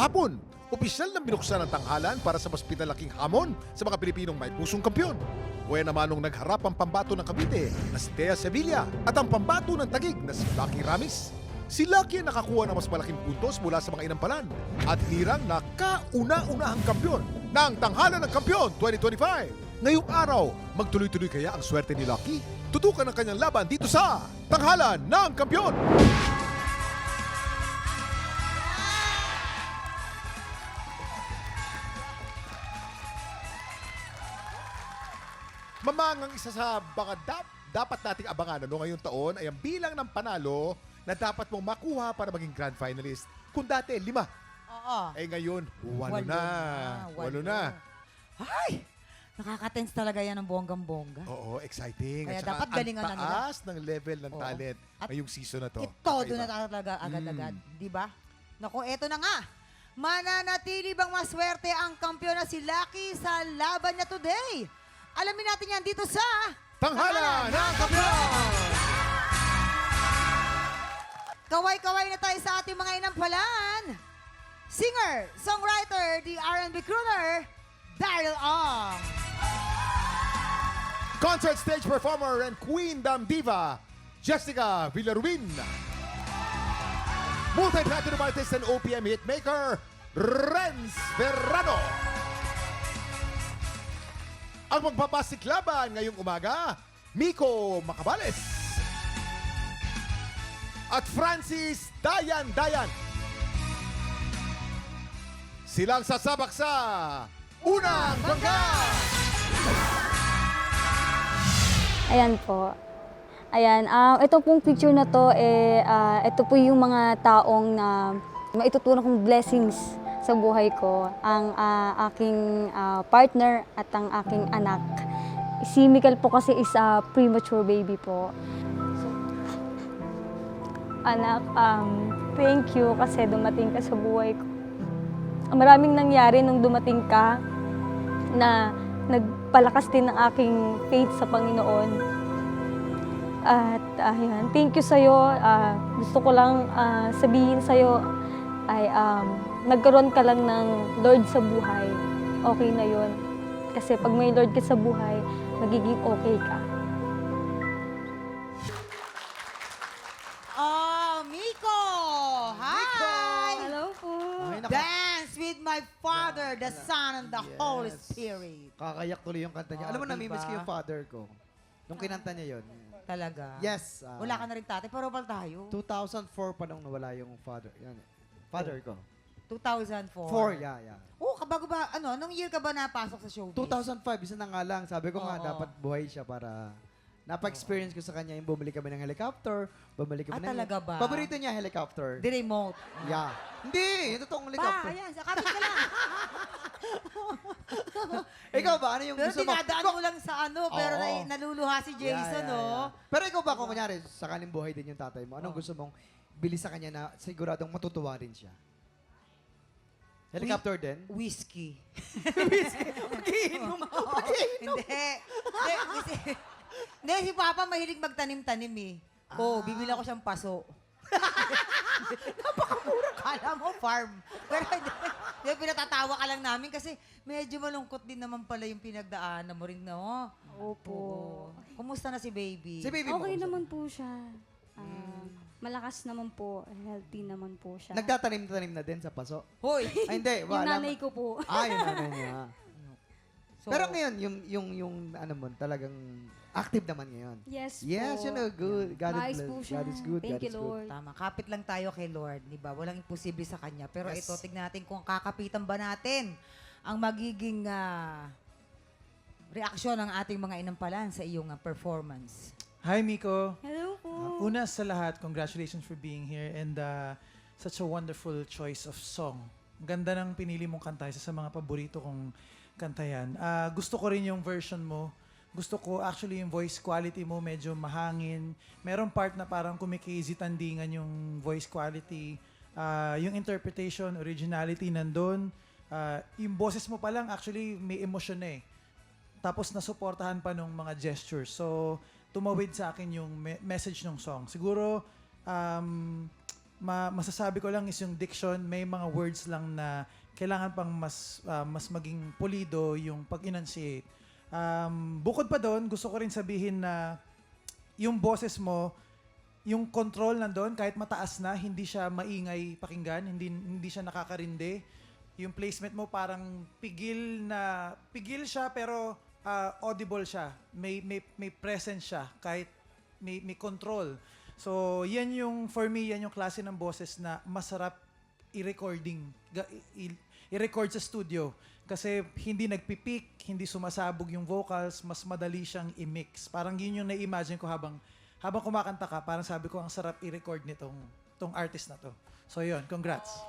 Kahapon, opisyal na binuksan ang tanghalan para sa mas pinalaking hamon sa mga Pilipinong may pusong kampyon. Buhay naman nung nagharap ang pambato ng Cavite na si Tea Sevilla at ang pambato ng Taguig na si Lucky Ramis. Si Lucky ang nakakuha ng mas malaking puntos mula sa mga inampalan at hinirang na kauna-unahang kampyon ng Tanghalan ng Kampyon 2025. Ngayong araw, magtuloy-tuloy kaya ang swerte ni Lucky? Tutukan ang kanyang laban dito sa Tanghalan ng Kampyon! Mamang ang isa sa mga dapat nating abangan ngayong taon ay ang bilang ng panalo na dapat mong makuha para maging grand finalist. Kung dati, 5. Oo. Ngayon, 8 na. 8 na. Ay! Nakaka-tense talaga yan ng bonggang-bongga. Oo, exciting. Kaya At saka dapat galingan na ang nila. taas ng level ng Oo. talent At ngayong season na to. Ito na Kakaiba. talaga agad-agad. Di ba? Naku, eto na nga. Mananatili bang maswerte ang kampiyon na si Lucky sa laban niya today? Alamin natin yan dito sa Tanghalan ng Kampyon! Kaway-kaway na tayo sa ating mga inampalan. Singer, songwriter, the R&B crooner, Daryl Ong. Concert stage performer and Queendom diva, Jessica Villaruin. Multi-platinum artist and OPM hitmaker, Renz Verrado. Ang magpapasiklaban ngayong umaga, Miko Macabales. At Francis Dayan. Silang sasabak sa Unang Bangga! Ayan po. Ayan, ito pong picture na to, ito po yung mga taong na maitutulong kong blessings sa buhay ko. Ang aking partner at ang aking anak. Si Mikel po kasi is a premature baby po. Anak, thank you kasi dumating ka sa buhay ko. Maraming nangyari nung dumating ka na nagpalakas din ng aking faith sa Panginoon. At ayan, thank you sa'yo. Gusto ko lang sabihin sa'yo ay nagkaroon ka lang ng Lord sa buhay. Okay na yon. Kasi pag may Lord ka sa buhay, magiging okay ka. Oh, Miko! Hi! Hello po. Dance with my Father, the Son, and the Holy Spirit. Kakayak tuloy yung kanta niya. Oh, Alam mo, namimiss diba? ko yung father ko. Nung kinanta niya yun. Talaga? Yes. Wala ka na rin tatay, pero pala tayo. 2004 pa nung nawala yung father. Yan. Father ko. 2004. Yeah. Oh, kabago ba, anong year ka ba napasok sa showbiz? 2005, isa na nga lang. Sabi ko nga, Oo. dapat buhay siya para napa-experience ko sa kanya yung bumili kami ng helicopter, bumili kami ng... talaga ba? Paborito niya helicopter. The remote. Yeah. Hindi, yung totoong Pa, helicopter. ayan, sakapit ka lang. Ikaw ba? Ano yung Pero gusto mo? dinadaan mo lang sa pero Oo. naluluha si Jason, no? Pero ikaw ba, kung kunyari, sakaling buhay din yung tatay mo, anong gusto mong bili sa kanya na siguradong matutuwa rin siya? Helicopter din? Whiskey. Mag-iinom. Hindi, si Papa mahilig magtanim-tanim eh. Bibili ko siyang paso. Napakamura. Kala mo farm. Pero hindi, pinatatawa ka lang namin kasi medyo malungkot din naman pala yung pinagdaanan mo rin, no? Opo. Oo. Kumusta na si baby? Si baby mo. Okay kumusta? naman po siya. Malakas naman po, healthy naman po siya. Nagtatanim-tanim na din sa paso? Hoy! Ay, hindi. Yung Wala. nanay ko po. Yung nanay niya. So, Pero ngayon, yung ano mo, talagang active naman ngayon. Yes, Yes, po. you know, good. God Maayos is po blessed. siya. God is good. Thank God you, is good. Lord. tama. Kapit lang tayo kay Lord, di ba? Walang imposible sa Kanya. Pero Yes. ito, tignan natin kung kakapitan ba natin ang magiging reaksyon ng ating mga inampalan sa iyong performance. Hi, Miko. Hello po. Una sa lahat, congratulations for being here and such a wonderful choice of song. Ang ganda ng pinili mong kanta, isa sa mga paborito kong kanta yan. Gusto ko rin yung version mo. Gusto ko actually yung voice quality mo, medyo mahangin. Merong part na parang kumikisi tandingan yung voice quality. Yung interpretation, originality nandun. Yung boses mo pa lang actually may emotion na eh. Tapos nasuportahan pa nung mga gestures. So, tumawid sa akin yung message ng song. Siguro, masasabi ko lang is yung diction, may mga words lang na kailangan pang mas maging pulido yung pag-enunciate. Bukod pa doon, gusto ko rin sabihin na yung boses mo, yung control nandun, kahit mataas na, hindi siya maingay pakinggan, hindi siya nakakarindi. Yung placement mo parang pigil siya pero audible siya. May presence siya kahit may control. So, for me, yan yung klase ng boses na masarap i-record sa studio. Kasi hindi nagpipik, hindi sumasabog yung vocals, mas madali siyang i-mix. Parang yun yung na-imagine ko habang kumakanta ka, parang sabi ko, ang sarap i-record tong artist na to. So yun, congrats.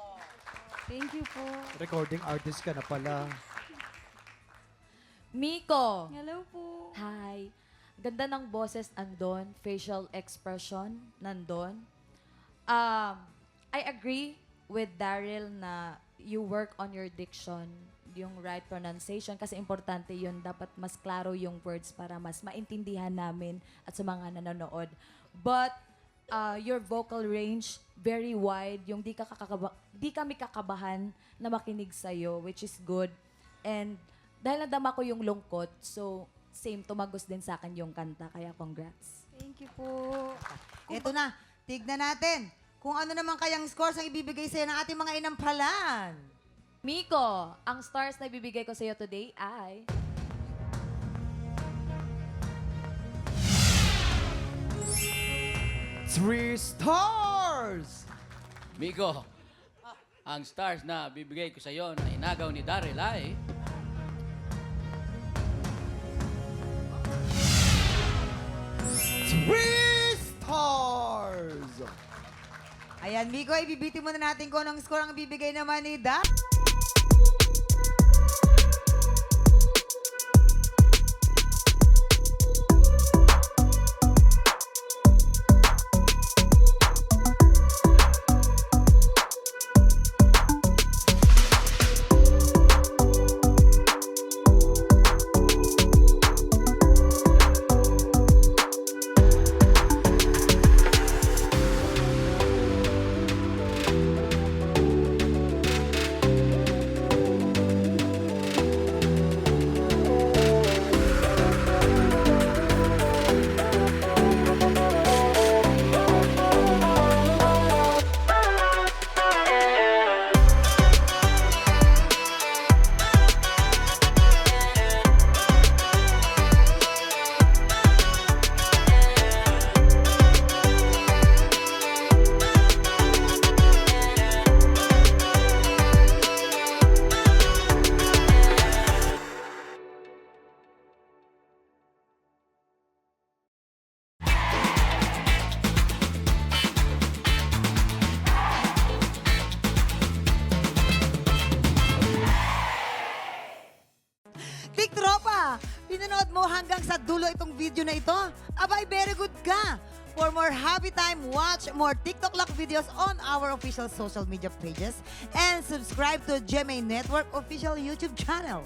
Thank you po. Recording artist ka na pala. Miko! Hello po. Hi. Ganda ng boses andon, facial expression nandon. I agree with Daryl na you work on your diction, yung right pronunciation, kasi importante yun. Dapat mas klaro yung words para mas maintindihan namin at sa mga nanonood. But your vocal range, very wide. Yung di kami kakabahan na makinig sa'yo, which is good. And dahil nadama ko yung lungkot, so same, tumagos din sa akin yung kanta. Kaya congrats. Thank you po. Ito na, tignan natin kung ano naman kayang scores ang ibibigay sa'yo ng ating mga inampalan. Miko, ang stars na ibibigay ko sa'yo today ay... Three stars! Miko, ang stars na bibigay ko sa iyo na inagaw ni Daryl ay... Three stars! Ayan, Miko, ibibiti muna natin kung anong score ang ibibigay naman ni Dan. Tiktropa, pinanood mo hanggang sa dulo itong video na ito? Abay, very good ka! For more happy time, watch more TikTok Lock videos on our official social media pages and subscribe to GMA Network official YouTube channel.